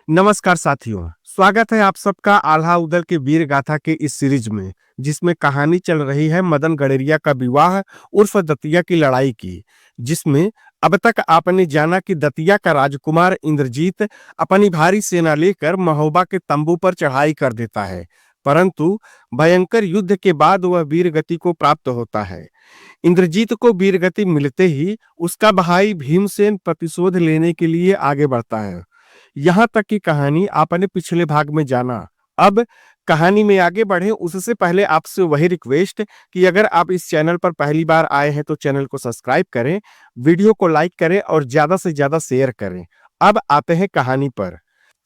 नमस्कार साथियों, स्वागत है आप सबका आल्हा उदल के वीर गाथा के इस सीरीज में, जिसमें कहानी चल रही है मदन गडेरिया का विवाह उर्फ दतिया की लड़ाई की, जिसमें अब तक आपने जाना कि दतिया का राजकुमार इंद्रजीत अपनी भारी सेना लेकर महोबा के तंबू पर चढ़ाई कर देता है, परंतु भयंकर युद्ध के बाद वह वीर गति को प्राप्त होता है। इंद्रजीत को वीरगति मिलते ही उसका भाई भीमसेन प्रतिशोध लेने के लिए आगे बढ़ता है। यहाँ तक की कहानी आपने पिछले भाग में जाना। अब कहानी में आगे बढ़े उससे पहले आपसे वही रिक्वेस्ट कि अगर आप इस चैनल पर पहली बार आए हैं तो चैनल को सब्सक्राइब करें, वीडियो को लाइक करें और ज्यादा से ज्यादा शेयर करें। अब आते हैं कहानी पर।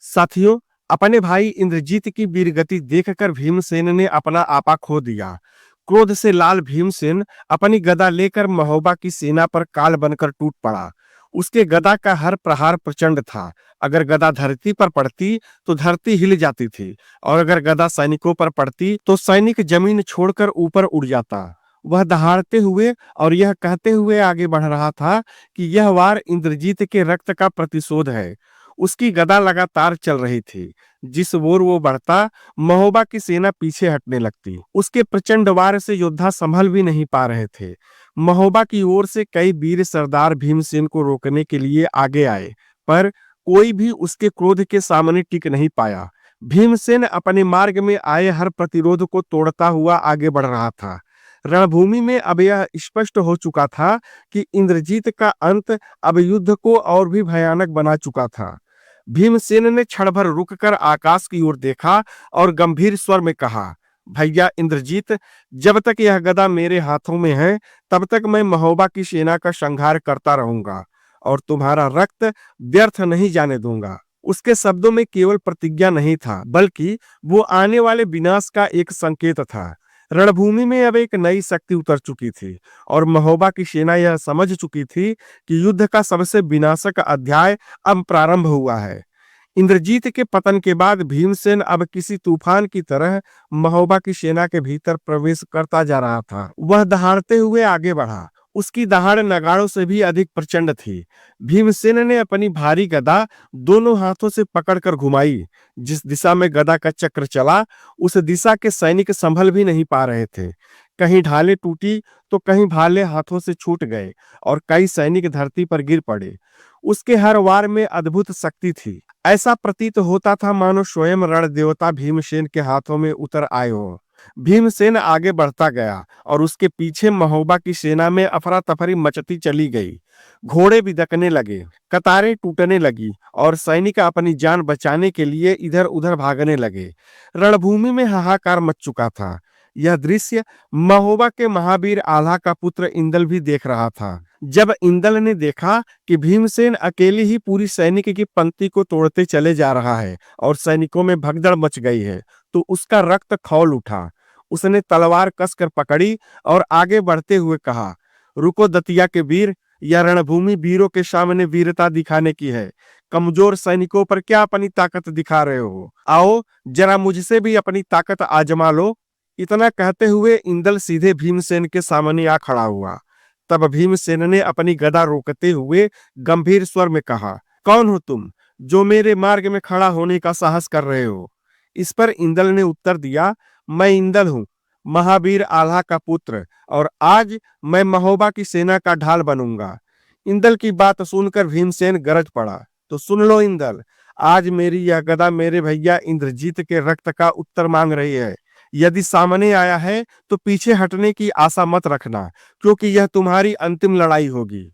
साथियों, अपने भाई इंद्रजीत की वीरगति देखकर भीमसेन ने अपना आपा खो दिया। क्रोध से लाल भीमसेन अपनी गदा लेकर महोबा की सेना पर काल बनकर टूट पड़ा। उसके गदा का हर प्रहार प्रचंड था। अगर गदा धरती पर पड़ती तो धरती हिल जाती थी, और अगर गदा सैनिकों पर पड़ती तो सैनिक जमीन छोड़कर ऊपर उड़ जाता। वह दहाड़ते हुए और यह कहते हुए आगे बढ़ रहा था कि यह वार इंद्रजीत के रक्त का प्रतिशोध है। उसकी गदा लगातार चल रही थी। जिस ओर वो बढ़ता, महोबा की सेना पीछे हटने लगती। उसके प्रचंड वार से योद्धा संभल भी नहीं पा रहे थे। महोबा की ओर से कई वीर सरदार भीमसेन को रोकने के लिए आगे आए, पर कोई भी उसके क्रोध के सामने टिक नहीं पाया। भीमसेन अपने मार्ग में आए हर प्रतिरोध को तोड़ता हुआ आगे बढ़ रहा था। रणभूमि में अब यह स्पष्ट हो चुका था कि इंद्रजीत का अंत अब युद्ध को और भी भयानक बना चुका था। भीमसेन ने क्षण भर रुककर आकाश की ओर देखा और गंभीर स्वर में कहा, भैया इंद्रजीत, जब तक यह गदा मेरे हाथों में है तब तक मैं महोबा की सेना का संहार करता रहूंगा और तुम्हारा रक्त व्यर्थ नहीं जाने दूंगा। उसके शब्दों में केवल प्रतिज्ञा नहीं था, बल्कि वो आने वाले विनाश का एक संकेत था। रणभूमि में अब एक नई शक्ति उतर चुकी थी और महोबा की सेना यह समझ चुकी थी कि युद्ध का सबसे विनाशक अध्याय अब प्रारंभ हुआ है। इंद्रजीत के पतन के बाद भीमसेन अब किसी तूफान की तरह महोबा की सेना के भीतर प्रवेश करता जा रहा था। वह दहाड़ते हुए आगे बढ़ा। उसकी दहाड़ नगाड़ों से भी अधिक प्रचंड थी। भीमसेन ने अपनी भारी गदा दोनों हाथों से पकड़कर घुमाई। जिस दिशा में गदा का चक्र चला, उस दिशा के सैनिक संभल भी नहीं पा रहे थे। कहीं ढालें टूटी तो कहीं भाले हाथों से छूट गए और कई सैनिक धरती पर गिर पड़े। उसके हर वार में अद्भुत शक्ति थी। ऐसा प्रतीत होता था मानो स्वयं रण देवता भीमसेन के हाथों में उतर आए हो। भीमसेन आगे बढ़ता गया और उसके पीछे महोबा की सेना में अफरा तफरी मचती चली गई। घोड़े बिदकने लगे, कतारें टूटने लगी और सैनिक अपनी जान बचाने के लिए इधर उधर भागने लगे। रणभूमि में हाहाकार मच चुका था। यह दृश्य महोबा के महावीर आल्हा का पुत्र इंदल भी देख रहा था। जब इंदल ने देखा कि भीमसेन अकेले ही पूरी सैनिक की पंक्ति को तोड़ते चले जा रहा है और सैनिकों में भगदड़ मच गई है, तो उसका रक्त खौल उठा। उसने तलवार कसकर पकड़ी और आगे बढ़ते हुए कहा, रुको दतिया के वीर, यह रणभूमि वीरों के सामने वीरता दिखाने की है। कमजोर सैनिकों पर क्या अपनी ताकत दिखा रहे हो? आओ जरा मुझसे भी अपनी ताकत आजमा लो। इतना कहते हुए इंदल सीधे भीमसेन के सामने आ खड़ा हुआ। तब भीमसेन ने अपनी गदा रोकते हुए गंभीर स्वर में कहा, कौन हो तुम जो मेरे मार्ग में खड़ा होने का साहस कर रहे हो? इस पर इंदल ने उत्तर दिया, मैं इंदल हूँ, महावीर आल्हा का पुत्र, और आज मैं महोबा की सेना का ढाल बनूंगा। इंदल की बात सुनकर भीमसेन गरज पड़ा, तो सुन लो इंदल, आज मेरी यह गदा मेरे भैया इंद्रजीत के रक्त का उत्तर मांग रही है। यदि सामने आया है तो पीछे हटने की आशा मत रखना, क्योंकि यह तुम्हारी अंतिम लड़ाई होगी।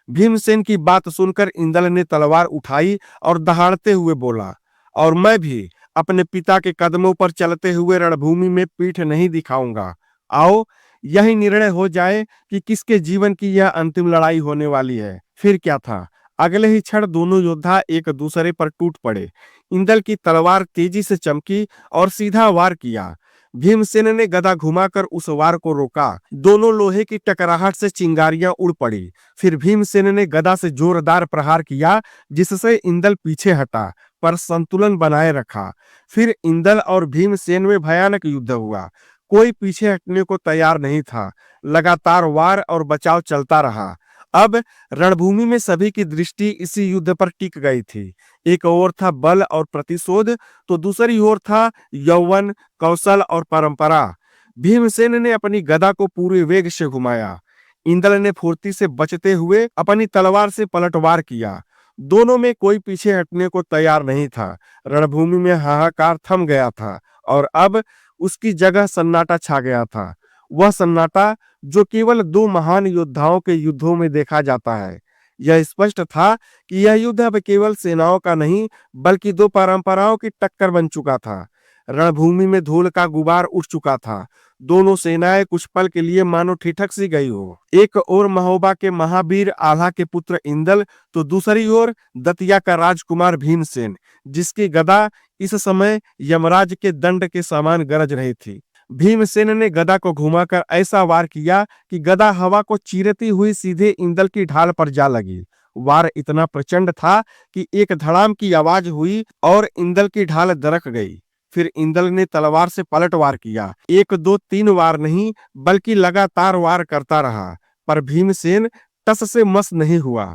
भीमसेन की बात सुनकर इंदल ने तलवार उठाई और दहाड़ते हुए बोला, और मैं भी अपने पिता के कदमों पर चलते हुए रणभूमि में पीठ नहीं दिखाऊंगा। आओ यही निर्णय हो जाए कि किसके जीवन की यह अंतिम लड़ाई होने वाली है। फिर क्या था, अगले ही क्षण दोनों योद्धा एक दूसरे पर टूट पड़े। इंदल की तलवार तेजी से चमकी और सीधा वार किया। भीमसेन ने गदा घुमाकर उस वार को रोका। दोनों लोहे की टकराहट से चिंगारियां उड़ पड़ी। फिर भीमसेन ने गदा से जोरदार प्रहार किया, जिससे इंदल पीछे हटा पर संतुलन बनाए रखा। फिर इंदल और भीमसेन में भयानक युद्ध हुआ। कोई पीछे हटने को तैयार नहीं था। लगातार वार और बचाव चलता रहा। अब रणभूमि में सभी की दृष्टि इसी युद्ध पर टिक गई थी। एक ओर था बल और प्रतिशोध, तो दूसरी ओर था यौवन, कौशल और परंपरा। भीमसेन ने अपनी गदा को पूरे वेग से घुमाया। इंद्र ने फुर्ती से बचते हुए अपनी तलवार से पलटवार किया। दोनों में कोई पीछे हटने को तैयार नहीं था। रणभूमि में हाहाकार थम गया था और अब उसकी जगह सन्नाटा छा गया था। वह सन्नाटा जो केवल दो महान योद्धाओं के युद्धों में देखा जाता है। यह स्पष्ट था कि यह युद्ध अब केवल सेनाओं का नहीं, बल्कि दो परंपराओं की टक्कर बन चुका था। रणभूमि में धूल का गुबार उठ चुका था। दोनों सेनाएं कुछ पल के लिए मानो ठिठक सी गई हो। एक ओर महोबा के महावीर आल्हा के पुत्र इंदल, तो दूसरी ओर दतिया का राजकुमार भीमसेन, जिसकी गदा इस समय यमराज के दंड के समान गरज रही थी। भीमसेन ने गदा को घुमाकर ऐसा वार किया कि गदा हवा को चीरती हुई सीधे इंदल की ढाल पर जा लगी। वार इतना प्रचंड था कि एक धड़ाम की आवाज हुई और इंदल की ढाल दरक गई। फिर इंदल ने तलवार से पलट वार किया। एक दो तीन वार नहीं, बल्कि लगातार वार करता रहा, पर भीमसेन टस से मस नहीं हुआ।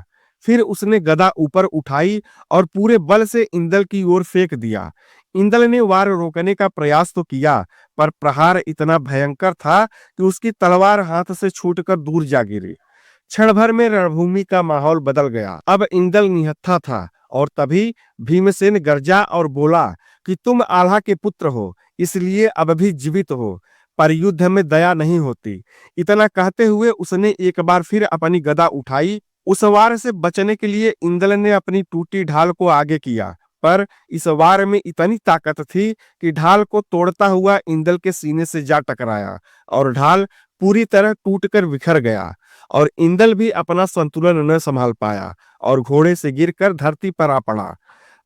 फिर उसने गदा ऊपर उठाई और पूरे बल से इंदल की ओर फेंक दिया। इंदल ने वार रोकने का प्रयास तो किया, पर प्रहार इतना भयंकर था कि उसकी तलवार हाथ से छूटकर दूर जा गिरी। क्षण भर में रणभूमि का माहौल बदल गया। अब इंदल निहत्था था और तभी भीमसेन गरजा और बोला कि तुम आल्हा के पुत्र हो, इसलिए अब भी जीवित हो, पर युद्ध में दया नहीं होती। इतना कहते हुए उसने एक बार फिर अपनी गदा उठाई। उस वार से बचने के लिए इंदल ने अपनी टूटी ढाल को आगे किया, पर इस वार में इतनी ताकत थी कि ढाल को तोड़ता हुआ इंदल के सीने से जा टकराया और ढाल पूरी तरह टूटकर बिखर गया और इंदल भी अपना संतुलन न संभाल पाया और घोड़े से गिरकर धरती पर आ पड़ा।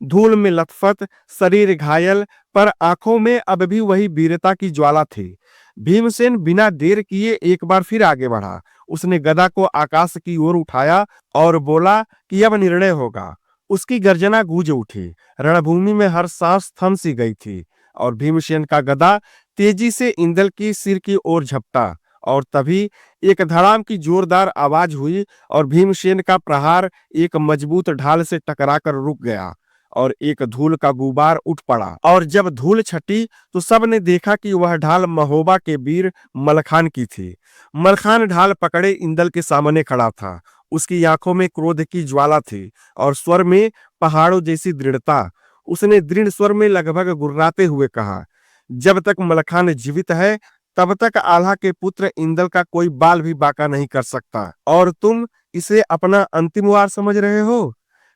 धूल में लथपथ, शरीर घायल, पर आंखों में अब भी वही वीरता की ज्वाला थी। भीमसेन बिना देर किए एक बार फिर आगे बढ़ा। उसने गदा को आकाश की ओर उठाया और बोला कि अब निर्णय होगा। उसकी गर्जना गूंज उठी। रणभूमि में हर सांस थम सी गई थी और भीमसेन का गदा तेजी से इंदल की सिर की ओर झपटा और तभी एक धड़ाम की जोरदार आवाज हुई और भीमसेन का प्रहार एक मजबूत ढाल से टकराकर रुक गया और एक धूल का गुबार उठ पड़ा। और जब धूल छटी तो सबने देखा कि वह ढाल महोबा के वीर मलखान की थी। मलखान ढाल पकड़े इंदल के सामने खड़ा था। उसकी आंखों में क्रोध की ज्वाला थी और स्वर में पहाड़ों जैसी दृढ़ता। उसने दृढ़ स्वर में लगभग गुर्राते हुए कहा, जब तक मलखान जीवित है तब तक आल्हा के पुत्र इंदल का कोई बाल भी बाका नहीं कर सकता, और तुम इसे अपना अंतिम वार समझ रहे हो।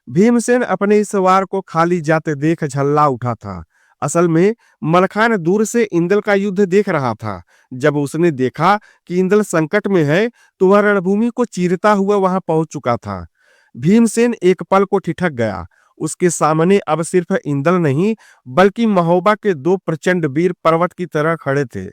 भीमसेन अपने इस वार को खाली जाते देख झल्ला उठा था। असल में मलखान दूर से इंदल का युद्ध देख रहा था। जब उसने देखा कि इंदल संकट में है तो वह रणभूमि को चीरता हुआ वहां पहुंच चुका था। भीमसेन एक पल को ठिठक गया। उसके सामने अब सिर्फ इंदल नहीं, बल्कि महोबा के दो प्रचंड वीर पर्वत की तरह खड़े थे।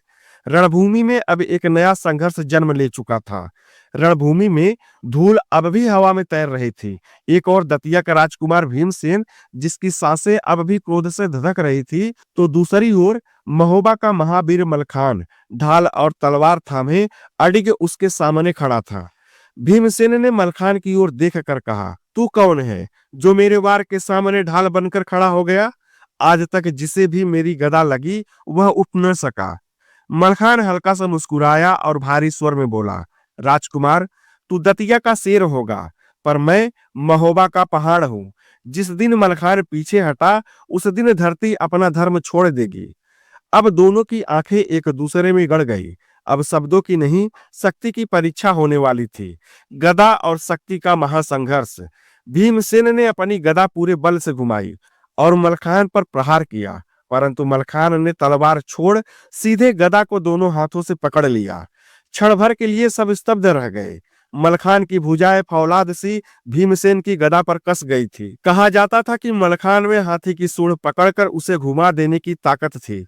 रणभूमि में अब एक नया संघर्ष जन्म ले चुका था। रणभूमि में धूल अब भी हवा में तैर रही थी। एक और दतिया का राजकुमार भीमसेन, जिसकी सांसें अब भी क्रोध से धधक रही थी, तो दूसरी ओर महोबा का महावीर मलखान ढाल और तलवार थामे अडिग उसके सामने खड़ा था। भीमसेन ने मलखान की ओर देखकर कहा, तू कौन है जो मेरे वार के सामने ढाल बनकर खड़ा हो गया? आज तक जिसे भी मेरी गदा लगी वह उठ न सका। मलखान हल्का सा मुस्कुराया और भारी स्वर में बोला, राजकुमार, तू दतिया का शेर होगा, पर मैं महोबा का पहाड़ हूं। जिस दिन मलखान पीछे हटा उस दिन धरती अपना धर्म छोड़ देगी। अब दोनों की आंखें एक दूसरे में गड़ गई। अब शब्दों की नहीं, शक्ति की परीक्षा होने वाली थी। गदा और शक्ति का महासंघर्ष। भीमसेन ने अपनी गदा पूरे बल से घुमाई और मलखान पर प्रहार किया, परंतु मलखान ने तलवार छोड़ सीधे गदा को दोनों हाथों से पकड़ लिया। क्षण भर के लिए सब स्तब्ध रह गए। मलखान की भुजाएं फौलाद सी भीमसेन की गदा पर कस गई थी। कहा जाता था कि मलखान में हाथी की सूंड पकड़कर उसे घुमा देने की ताकत थी।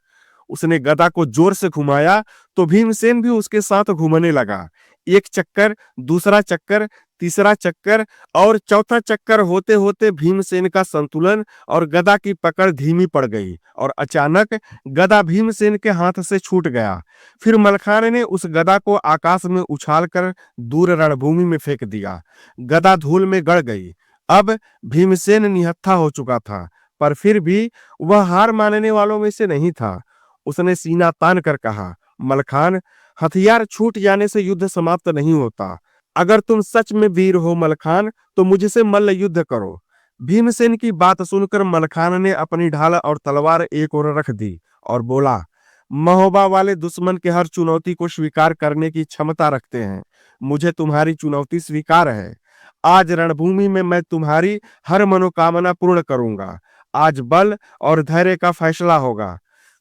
उसने गदा को जोर से घुमाया तो भीमसेन भी उसके साथ घूमने लगा। एक चक्कर, दूसरा चक्कर, तीसरा चक्कर और चौथा चक्कर होते होते भीमसेन का संतुलन और गदा की पकड़ धीमी पड़ गई और अचानक गदा भीमसेन के हाथ से छूट गया। फिर मलखान ने उस गदा को आकाश में उछालकर दूर रणभूमि में फेंक दिया। गदा धूल में गड़ गई। अब भीमसेन निहत्था हो चुका था, पर फिर भी वह हार मानने वालों में से नहीं था। उसने सीना तान कर कहा, मलखान, हथियार छूट जाने से युद्ध समाप्त नहीं होता। अगर तुम सच में वीर हो मलखान, तो मुझसे मल्ल युद्ध करो। भीमसेन की बात सुनकर मलखान ने अपनी ढाल और तलवार एक ओर रख दी और बोला, महोबा वाले दुश्मन के हर चुनौती को स्वीकार करने की क्षमता रखते हैं। मुझे तुम्हारी चुनौती स्वीकार है। आज रणभूमि में मैं तुम्हारी हर मनोकामना पूर्ण करूंगा। आज बल और धैर्य का फैसला होगा।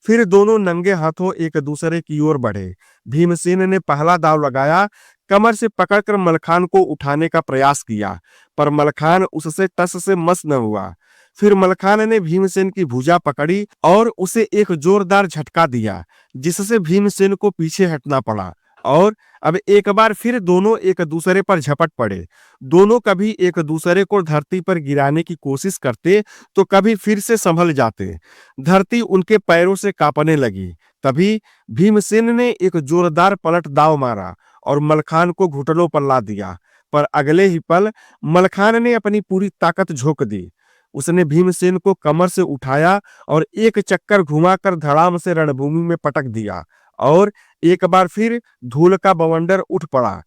फिर दोनों नंगे हाथों एक दूसरे की ओर बढ़े। भीमसेन ने पहला दांव लगाया। कमर से पकड़कर मलखान को उठाने का प्रयास किया, पर मलखान उससे टस से मस न हुआ। फिर मलखान ने भीमसेन की भुजा पकड़ी और उसे एक जोरदार झटका दिया, जिससे भीमसेन को पीछे हटना पड़ा। और अब एक बार फिर दोनों एक दूसरे पर झपट पड़े। दोनों कभी एक दूसरे को धरती पर गिराने की कोशिश करते, तो कभी फिर से संभल जाते। धरती उनके पैरों से कांपने लगी। तभी भीमसेन ने एक जोरदार पलट दांव मारा और मलखान को घुटनों पर ला दिया। पर अगले ही पल मलखान ने अपनी पूरी ताकत झोंक दी। उसने भीमसेन को कमर से उठाया और एक चक्कर घुमाकर धड़ाम से रणभूमि में पटक दिया और एक बार फिर धूल का बवंडर उठ पड़ा।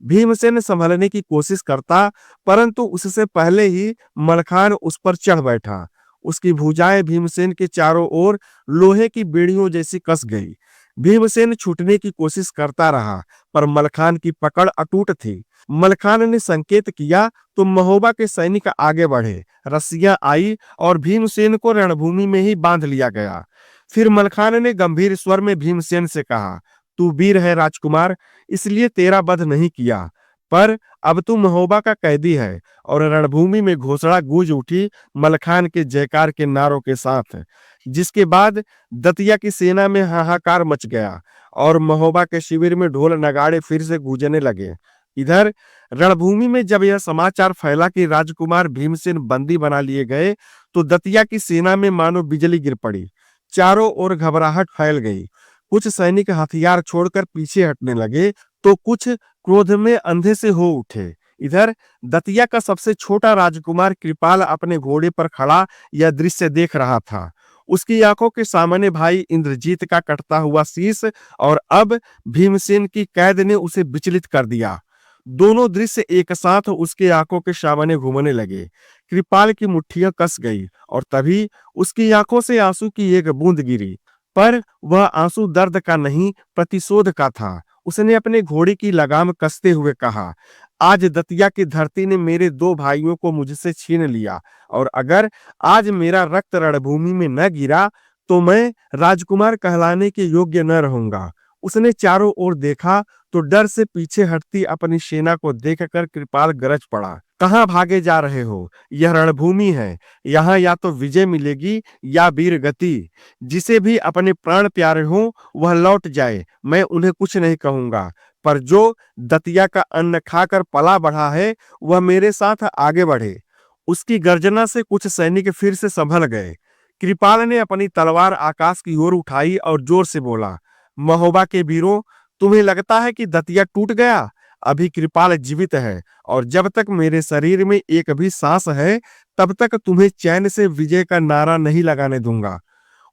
भीमसेन संभलने की कोशिश करता, परंतु उससे पहले ही मलखान उस पर चढ़ बैठा। उसकी भुजाएं भीमसेन के चारों ओर लोहे की बेड़ियों जैसी कस गई। भीमसेन छूटने की कोशिश करता रहा, पर मलखान की पकड़ अटूट थी। मलखान ने संकेत किया तो महोबा के सैनिक आगे बढ़े। रस्सियां आई और भीमसेन को रणभूमि में ही बांध लिया गया। फिर मलखान ने गंभीर स्वर में भीमसेन से कहा, तू वीर है राजकुमार, इसलिए तेरा वध नहीं किया, पर अब तू महोबा का कैदी है। और रणभूमि में घोषणा गूंज उठी मलखान के जयकार के नारों के साथ, जिसके बाद दतिया की सेना में हाहाकार मच गया और महोबा के शिविर में ढोल नगाड़े फिर से गूंजने लगे। इधर रणभूमि में जब यह समाचार फैला कि राजकुमार भीमसेन बंदी बना लिए गए, तो दतिया की सेना में मानो बिजली गिर पड़ी। चारों ओर घबराहट फैल गई। कुछ सैनिक हथियार छोड़कर पीछे हटने लगे, तो कुछ क्रोध में अंधे से हो उठे। इधर दतिया का सबसे छोटा राजकुमार कृपाल अपने घोड़े पर खड़ा यह दृश्य देख रहा था। उसकी आंखों के सामने भाई इंद्रजीत का कटता हुआ शीश और अब भीमसेन की कैद ने उसे विचलित कर दिया। दोनों दृश्य एक साथ उसके आंखों के सामने घूमने लगे। कृपाल की मुट्ठियां कस गई और तभी उसकी आंखों से आंसू की एक बूंद गिरी, पर वह आंसू दर्द का नहीं, प्रतिशोध का था। उसने अपने घोड़े की लगाम कसते हुए कहा, आज दतिया की धरती ने मेरे दो भाइयों को मुझसे छीन लिया, और अगर आज मेरा रक्त रणभूमि में न गिरा तो मैं राजकुमार कहलाने के योग्य न रहूंगा। उसने चारों ओर देखा तो डर से पीछे हटती अपनी सेना को देखकर कृपाल गरज पड़ा, कहां भागे जा रहे हो? यह रणभूमि है। यहाँ या तो विजय मिलेगी या वीर गति। जिसे भी अपने प्राण प्यारे हो वह लौट जाए, मैं उन्हें कुछ नहीं कहूंगा, पर जो दतिया का अन्न खाकर पला बढ़ा है वह मेरे साथ आगे बढ़े। उसकी गर्जना से कुछ सैनिक फिर से संभल गए। कृपाल ने अपनी तलवार आकाश की ओर उठाई और जोर से बोला, महोबा के वीरों, तुम्हें लगता है कि दतिया टूट गया? अभी कृपाल जीवित है और जब तक मेरे शरीर में एक भी सांस है तब तक तुम्हें चैन से विजय का नारा नहीं लगाने दूंगा।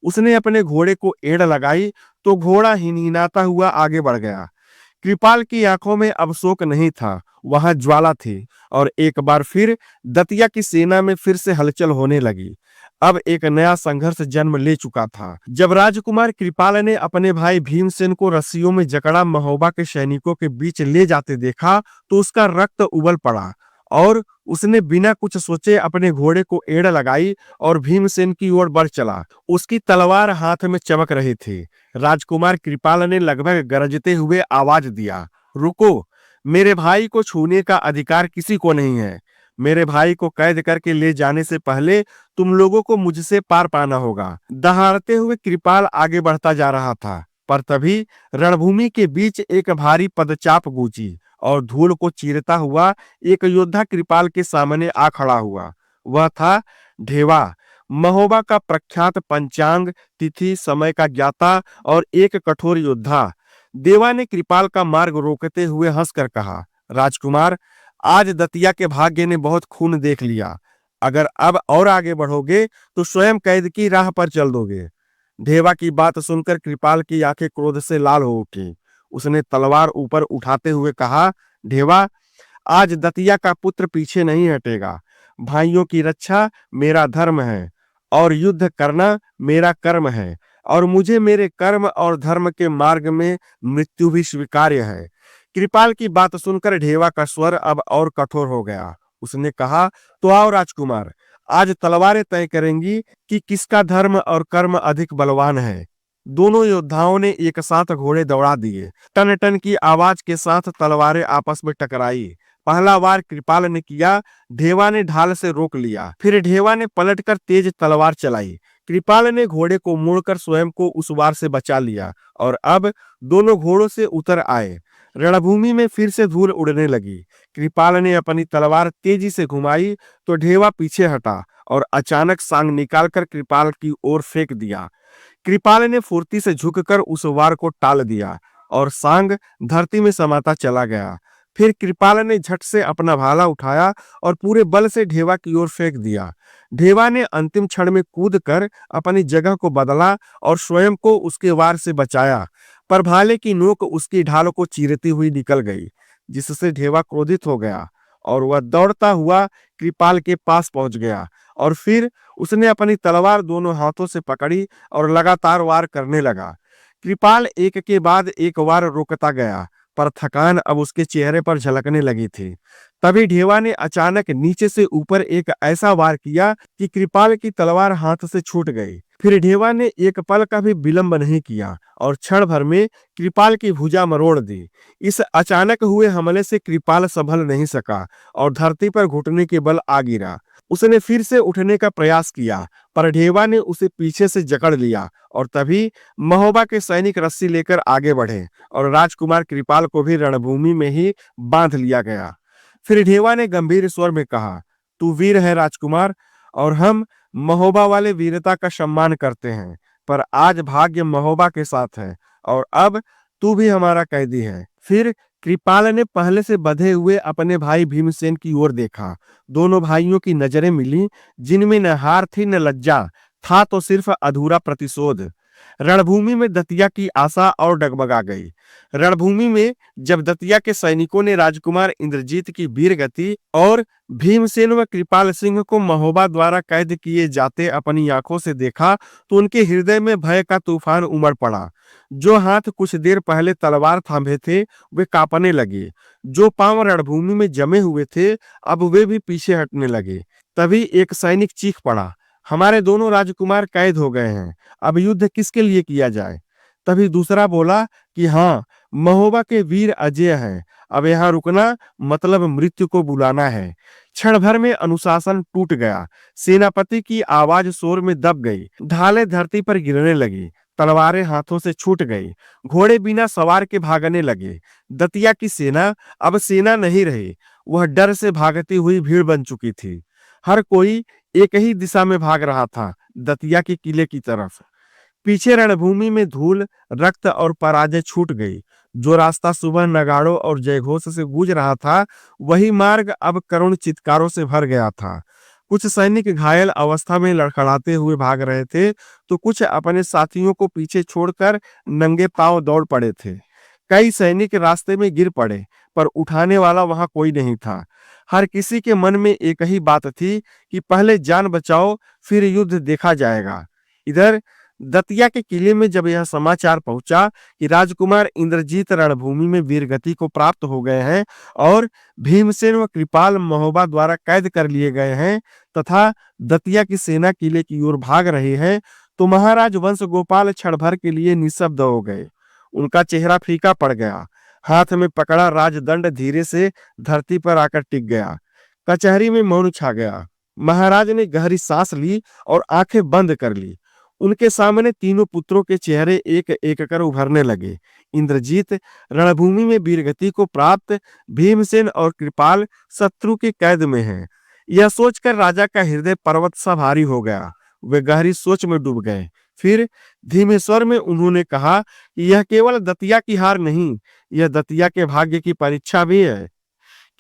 उसने अपने घोड़े को एड़ लगाई तो घोड़ा हिनहिनाता हुआ आगे बढ़ गया। कृपाल की आंखों में अब शोक नहीं था, वहां ज्वाला थी। और एक बार फिर दतिया की सेना में फिर से हलचल होने लगी। अब एक नया संघर्ष जन्म ले चुका था। जब राजकुमार कृपाल ने अपने भाई भीमसेन को रस्सियों में जकड़ा महोबा के सैनिकों के बीच ले जाते देखा तो उसका रक्त उबल पड़ा और उसने बिना कुछ सोचे अपने घोड़े को एड़ लगाई और भीमसेन की ओर बढ़ चला। उसकी तलवार हाथ में चमक रही थी। राजकुमार कृपाल ने लगभग गरजते हुए आवाज दिया, रुको, मेरे भाई को छूने का अधिकार किसी को नहीं है। मेरे भाई को कैद करके ले जाने से पहले तुम लोगों को मुझसे पार पाना होगा। दहाड़ते हुए कृपाल आगे बढ़ता जा रहा था, पर तभी रणभूमि के बीच एक भारी पदचाप गूंजी और धूल को चीरता हुआ एक योद्धा कृपाल के सामने आ खड़ा हुआ। वह था ढेवा, महोबा का प्रख्यात पंचांग, तिथि, समय का ज्ञाता और एक कठोर योद्धा। देवा ने कृपाल का मार्ग रोकते हुए हंसकर कहा, राजकुमार, आज दतिया के भाग्य ने बहुत खून देख लिया। अगर अब और आगे बढ़ोगे तो स्वयं कैद की राह पर चल दोगे। ढेवा की बात सुनकर कृपाल की आंखें क्रोध से लाल हो उठी। उसने तलवार ऊपर उठाते हुए कहा, ढेवा, आज दतिया का पुत्र पीछे नहीं हटेगा। भाइयों की रक्षा मेरा धर्म है और युद्ध करना मेरा कर्म है, और मुझे मेरे कर्म और धर्म के मार्ग में मृत्यु भी स्वीकार्य है। कृपाल की बात सुनकर ढेवा का स्वर अब और कठोर हो गया। उसने कहा, तो आओ राजकुमार, आज तलवारें तय करेंगी कि किसका धर्म और कर्म अधिक बलवान है। दोनों योद्धाओं ने एक साथ घोड़े दौड़ा दिए। टन टन की आवाज के साथ तलवारें आपस में टकराई। पहला वार कृपाल ने किया, ढेवा ने ढाल से रोक लिया। फिर ढेवा ने पलटकर तेज तलवार चलाई। कृपाल ने घोड़े को मोड़कर स्वयं को उस वार से बचा लिया और अब दोनों घोड़ों से उतर आए। रणभूमि में फिर से धूल उड़ने लगी। कृपाल ने अपनी तलवार तेजी से घुमाई तो ढेवा पीछे हटा और अचानक सांग निकालकर कृपाल की ओर फेंक दिया। कृपाल ने फुर्ती से झुककर उस वार को टाल दिया और सांग धरती में समाता चला गया। फिर कृपाल ने झट से अपना भाला उठाया और पूरे बल से ढेवा की ओर फेंक दिया। ढेवा ने अंतिम क्षण में कूदकर अपनी जगह को बदला और स्वयं को उसके वार से बचाया, पर भाले की नोक उसकी ढाल को चीरती हुई निकल गई, जिससे ढेवा क्रोधित हो गया और वह दौड़ता हुआ कृपाल के पास पहुंच गया। और फिर उसने अपनी तलवार दोनों हाथों से पकड़ी और लगातार वार करने लगा। कृपाल एक के बाद एक वार रोकता गया, पर थकान अब उसके चेहरे पर झलकने लगी थी। तभी ढेवा ने अचानक नीचे से ऊपर एक ऐसा वार किया कि कृपाल की तलवार हाथ से छूट गई। फिर ढेवा ने एक पल का भी विलंब नहीं किया और क्षण भर में कृपाल की भुजा मरोड़ दी। इस अचानक हुए हमले से कृपाल संभल नहीं सका और धरती पर घुटने के बल आ गिरा। उसने फिर से उठने का प्रयास किया, पर ढेवा ने उसे पीछे से जकड़ लिया और तभी महोबा के सैनिक रस्सी लेकर आगे बढ़े और राजकुमार कृपाल को भी रणभूमि में ही बांध लिया गया। फिर ढेवा ने गंभीर स्वर में कहा, तू वीर है राजकुमार, और हम महोबा वाले वीरता का सम्मान करते हैं, पर आज भाग्य महोबा के साथ है और अब तू भी हमारा कैदी है। फिर कृपाल ने पहले से बंधे हुए अपने भाई भीमसेन की ओर देखा। दोनों भाइयों की नजरें मिली, जिनमें न हार थी न लज्जा, था तो सिर्फ अधूरा प्रतिशोध। रणभूमि में दतिया की आशा और डगमगा गई। रणभूमि में जब दतिया के सैनिकों ने राजकुमार इंद्रजीत की वीर गति और भीमसेन व कृपाल सिंह को महोबा द्वारा कैद किए जाते अपनी आंखों से देखा तो उनके हृदय में भय का तूफान उमड़ पड़ा। जो हाथ कुछ देर पहले तलवार थामे थे वे कांपने लगे। जो पांव रणभूमि में जमे हुए थे अब वे भी पीछे हटने लगे। तभी एक सैनिक चीख पड़ा, हमारे दोनों राजकुमार कैद हो गए हैं, अब युद्ध किसके लिए किया जाए। तभी दूसरा बोला कि हाँ, महोबा के वीर अजय हैं, अब यहाँ रुकना मतलब मृत्यु को बुलाना है। क्षण भर में अनुशासन टूट गया। सेनापति की आवाज शोर में दब गई। ढालें धरती पर गिरने लगी। तलवारें हाथों से छूट गई। घोड़े बिना सवार के भागने लगे। दतिया की सेना अब सेना नहीं रही, वह डर से भागती हुई भीड़ बन चुकी थी। हर कोई एक ही दिशा में भाग रहा था, दतिया के किले की तरफ। पीछे रणभूमि में धूल, रक्त और पराजय छूट गई। जो रास्ता सुबह नगाड़ों और जयघोष से गूंज रहा था, वही मार्ग अब करुण चित्कारों से भर गया था। कुछ सैनिक घायल अवस्था में लड़खड़ाते हुए भाग रहे थे, तो कुछ अपने साथियों को पीछे छोड़कर नंगे पांव दौड़ पड़े थे। कई सैनिक रास्ते में गिर पड़े, पर उठाने वाला वहां कोई नहीं था। हर किसी के मन में एक ही बात थी कि पहले जान बचाओ, फिर युद्ध देखा जाएगा। इधर दतिया के किले में जब यह समाचार पहुंचा कि राजकुमार इंद्रजीत रणभूमि में वीरगति को प्राप्त हो गए हैं और भीमसेन व कृपाल महोबा द्वारा कैद कर लिए गए हैं तथा दतिया की सेना किले की ओर भाग रही है, तो महाराज वंश गोपाल क्षण भर के लिए निशब्द हो गए। उनका चेहरा फीका पड़ गया। हाथ में पकड़ा राजदंड धीरे से धरती पर आकर टिक गया। कचहरी में मौन छा गया। महाराज ने गहरी सांस ली और आंखें बंद कर ली। उनके सामने तीनों पुत्रों के चेहरे एक एक कर उभरने लगे। इंद्रजीत रणभूमि में वीरगति को प्राप्त, भीमसेन और कृपाल शत्रु की कैद में हैं। यह सोचकर राजा का हृदय पर्वत सा भारी हो गया। वे गहरी सोच में डूब गए। फिर धीमे स्वर में उन्होंने कहा कि यह केवल दतिया की हार नहीं, यह दतिया के भाग्य की परीक्षा भी है।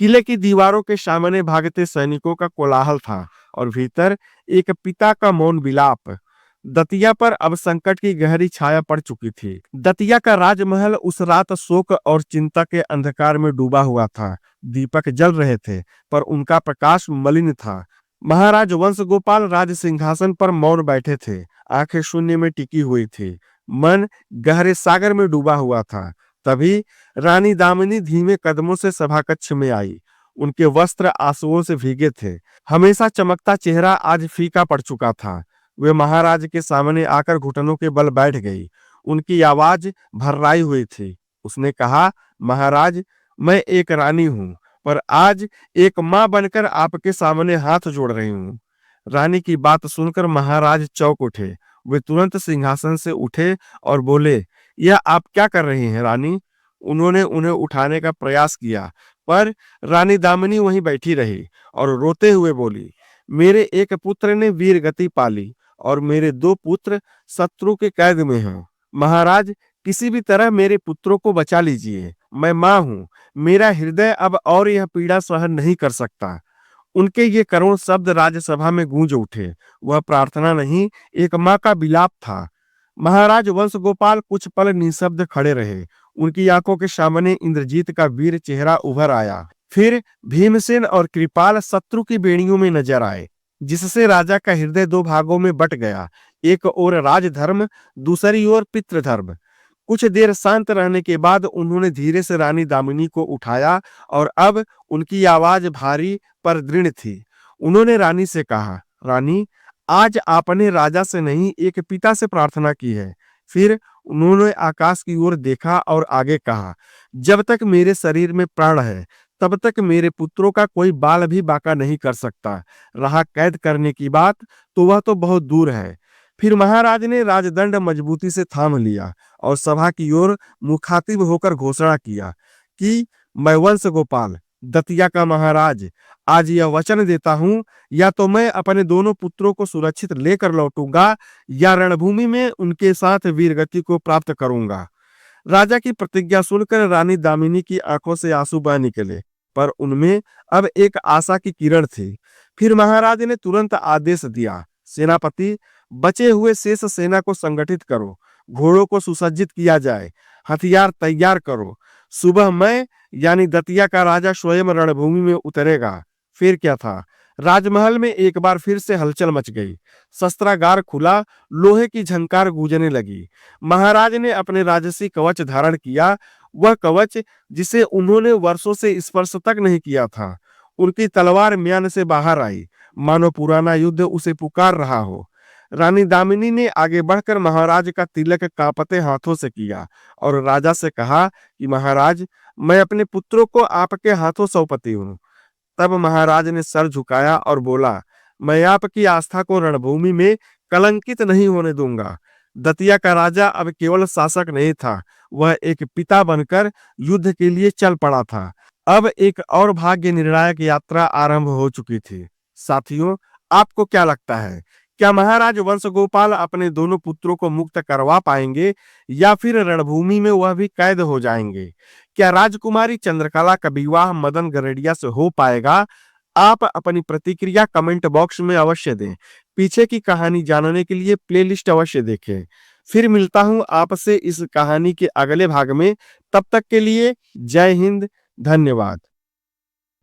किले की दीवारों के सामने भागते सैनिकों का कोलाहल था और भीतर एक पिता का मौन विलाप। दतिया पर अब संकट की गहरी छाया पड़ चुकी थी। दतिया का राजमहल उस रात शोक और चिंता के अंधकार में डूबा हुआ था। दीपक जल रहे थे, पर उनका प्रकाश मलिन था। महाराज वंशगोपाल राज सिंहासन पर मौन बैठे थे, आंखें शून्य में टिकी हुई थी, मन गहरे सागर में डूबा हुआ था। तभी रानी दामिनी धीमे कदमों से सभा कक्ष में आई। उनके वस्त्र आंसुओं से भीगे थे, हमेशा चमकता चेहरा आज फीका पड़ चुका था। वे महाराज के सामने आकर घुटनों के बल बैठ गई। उनकी आवाज भर्राई हुई थी। उसने कहा, महाराज, मैं एक रानी हूँ, पर आज एक माँ बनकर आपके सामने हाथ जोड़ रही हूँ। रानी की बात सुनकर महाराज चौंक उठे। वे तुरंत सिंहासन से उठे और बोले, यह आप क्या कर रही हैं रानी? उन्होंने उन्हें उठाने का प्रयास किया, पर रानी दामिनी वहीं बैठी रही और रोते हुए बोली, मेरे एक पुत्र ने वीर गति पाली और मेरे दो पुत्र शत्रु के कैद में हैं। महाराज, किसी भी तरह मेरे पुत्रों को बचा लीजिए। मैं माँ हूँ, मेरा हृदय अब और यह पीड़ा सहन नहीं कर सकता। उनके ये करुण शब्द राज्यसभा में गूंज उठे। वह प्रार्थना नहीं, एक माँ का विलाप था। महाराज वंशगोपाल कुछ पल निशब्द खड़े रहे। उनकी आंखों के सामने इंद्रजीत का वीर चेहरा उभर आया। फिर भीमसेन और कृपाल शत्रु की बेड़ियों में नजर आए, जिससे राजा का हृदय दो भागों में बट गया। एक ओर राजधर्म, दूसरी ओर पितृधर्म। कुछ देर शांत रहने के बाद उन्होंने धीरे से रानी दामिनी को उठाया और अब उनकी आवाज भारी पर दृढ़ थी। उन्होंने रानी से कहा, रानी, आज आपने राजा से नहीं, एक पिता से प्रार्थना की है। फिर उन्होंने आकाश की ओर देखा और आगे कहा, जब तक मेरे शरीर में प्राण है, तब तक मेरे पुत्रों का कोई बाल भी बाका नहीं कर सकता। रहा कैद करने की बात, तो वह तो बहुत दूर है। फिर महाराज ने राजदंड मजबूती से थाम लिया और सभा की ओर मुखातिब होकर घोषणा किया कि मैं वंशगोपाल, दतिया का महाराज, आज यह वचन देता हूं, या तो मैं अपने दोनों पुत्रों को सुरक्षित लेकर लौटूंगा या रणभूमि में उनके साथ वीरगति को प्राप्त करूंगा। राजा की प्रतिज्ञा सुनकर रानी दामिनी की आंखों से आंसू बह निकले, पर उनमें अब एक आशा की किरण थी। फिर महाराज ने तुरंत आदेश दिया, सेनापति, बचे हुए शेष सेना को संगठित करो, घोड़ों को सुसज्जित किया जाए, हथियार तैयार करो। सुबह मैं यानी दतिया का राजा स्वयं रणभूमि में उतरेगा। फिर क्या था, राजमहल में एक बार फिर से हलचल मच गई। शस्त्रागार खुला, लोहे की झंकार गूंजने लगी। महाराज ने अपने राजसी कवच धारण किया, वह कवच जिसे उन्होंने वर्षों से स्पर्श तक नहीं किया था। उनकी तलवार म्यान से बाहर आई, मानो पुराना युद्ध उसे पुकार रहा हो। रानी दामिनी ने आगे बढ़कर महाराज का तिलक कांपते हाथों से किया और राजा से कहा कि महाराज, मैं अपने पुत्रों को आपके हाथों सौंपती हूँ। तब महाराज ने सर झुकाया और बोला, मैं आपकी आस्था को रणभूमि में कलंकित नहीं होने दूंगा। दतिया का राजा अब केवल शासक नहीं था, वह एक पिता बनकर युद्ध के लिए चल पड़ा था। अब एक और भाग्य निर्णायक यात्रा आरंभ हो चुकी थी। साथियों, आपको क्या लगता है, क्या महाराज वंशगोपाल अपने दोनों पुत्रों को मुक्त करवा पाएंगे या फिर रणभूमि में वह भी कैद हो जाएंगे? क्या राजकुमारी चंद्रकला का विवाह मदन गरेडिया से हो पाएगा? आप अपनी प्रतिक्रिया कमेंट बॉक्स में अवश्य दें। पीछे की कहानी जानने के लिए प्लेलिस्ट अवश्य देखें। फिर मिलता हूं आपसे इस कहानी के अगले भाग में। तब तक के लिए जय हिंद, धन्यवाद।